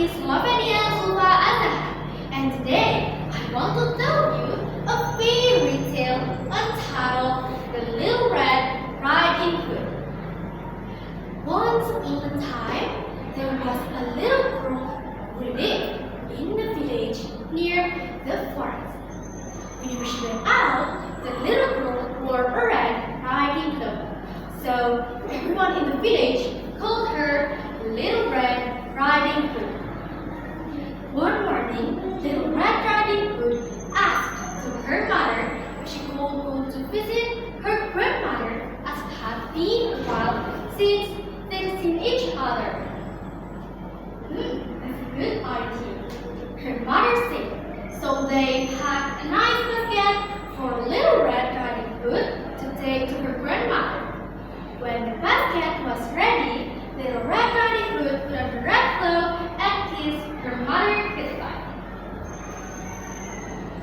is Lovenia, Zulfa, and today I want to tell you a fairy tale entitled The Little Red Riding Hood. Once upon a time, there was a little girl who lived in the village near the forest. Whenever she went out, the little girl wore a red riding hood. So everyone in the village called her Little Red Riding Hood. One morning, Little Red Riding Hood asked to her mother if she could go to visit her grandmother, as it had been a while since they'd seen each other. That's a good idea, her mother said. So they packed a nice basket for Little Red Riding Hood to take to her grandmother. When the basket was ready, Little Red Riding Hood put on her red cloak and kissed her mother goodbye.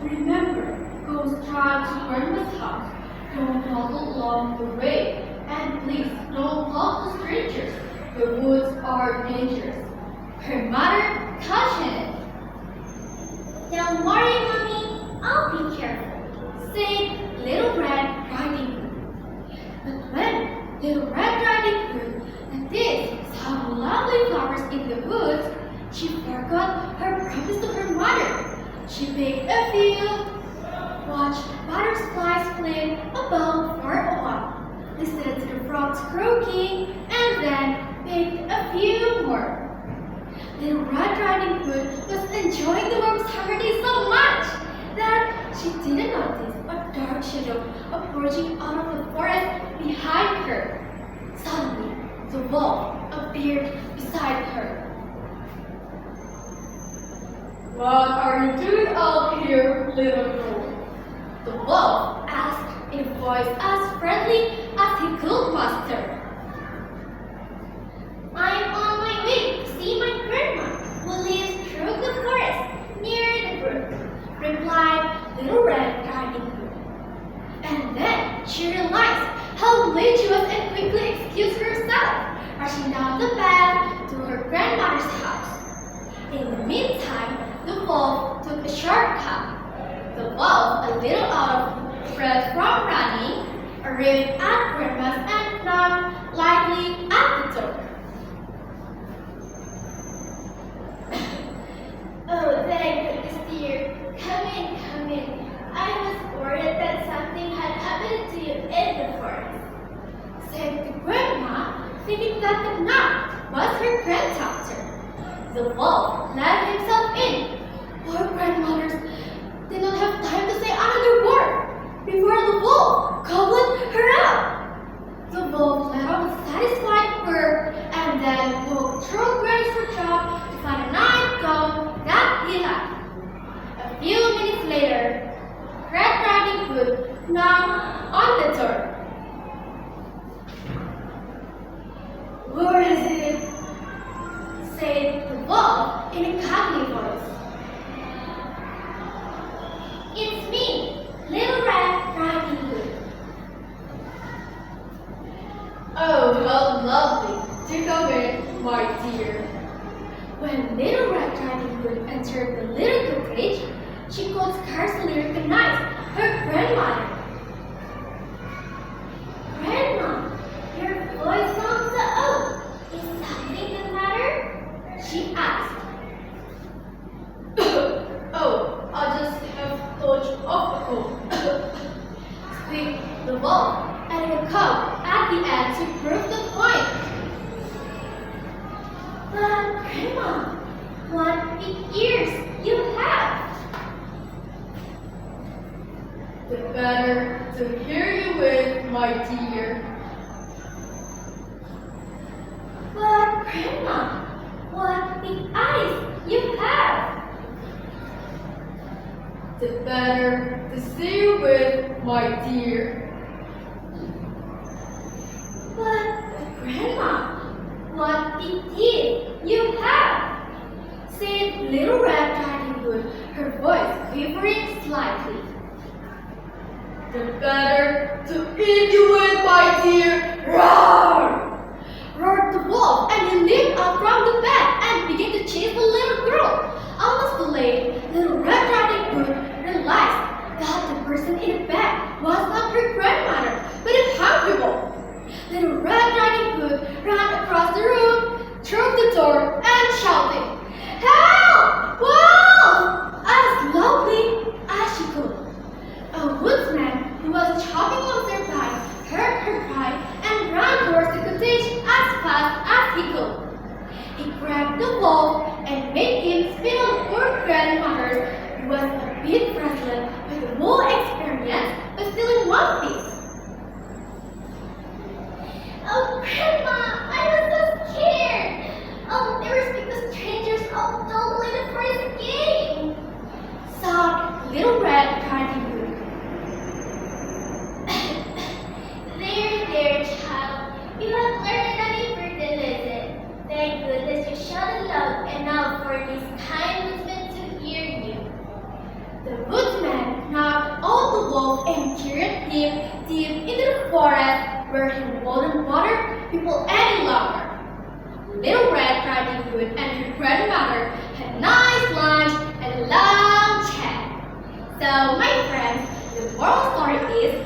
Remember, go straight to Grandma's house. Don't walk along the way, and please don't talk to strangers. The woods are dangerous, her mother cautioned. Don't worry, Mommy, I'll be careful, said Little Red Riding Hood. But when Little Red Riding Hood noticed some lovely flowers in the woods, she forgot her promise to her mother. She picked a few, watched butterflies flit above for a while, listened to the frogs croaking, and then picked a few more. Little Red Riding Hood was enjoying the warm summer day so much that she didn't notice a dark shadow approaching out of the forest behind her. Suddenly, the wolf appeared beside her. What are you doing out here, little girl? The wolf asked in a voice as friendly as he could muster. I'm on my way to see my grandma, who lives through the forest near the brook, replied Little Red Riding Hood. And then she realized how late she was and quickly excused herself, rushing down the path to her grandmother's house. In the meantime, the wolf took a shortcut. The wolf, a little out of breath from running, arrived at Grandma's and knocked lightly at the door. Oh, thank goodness, dear. Come in, come in. I was worried that something had happened to you in the forest, said the grandma, thinking that the knock was her granddaughter. The wolf let himself in. Poor grandmothers did not have time to say another word before the wolf gobbled her up. The wolf let out a satisfied purr and then walked through Granny's workshop to find a nice gown that he liked. A few minutes later, Red Riding Hood knocked on the door. Where is it? Said the wolf in a cuddly voice. It's me, Little Red Riding Hood. Oh, how lovely to come in, my dear. When Little Red Riding Hood entered the little cottage, she could scarcely recognize her grandmother. Grandma, your voice sounds so old. Is something the matter? She asked. Oh, I just have a touch of a cold. Squeaked the wolf, adding a cough at the end to prove the point. But Grandma, what big ears you have! The better to hear you with, my dear. But Grandma, what big eyes you have! The better to see you with, my dear. But Grandma, what big teeth you have! Said Little Red Riding Hood, her voice quivering slightly. The better to eat you with, my dear. Roar! Roared the wolf, and he leaped up from the bed and began to chase the little totally the first game. Sobbed Little Red Riding Hood. There, child. You have learned an important lesson. Thank goodness you shouted loud enough for this kind woodsman to hear you. The woodsman knocked out the wolf and carried him deep into the forest where he wouldn't bother people any longer. Little Red Riding Hood and her grandmother had a nice lunch and a long chat. So, my friends, the moral story is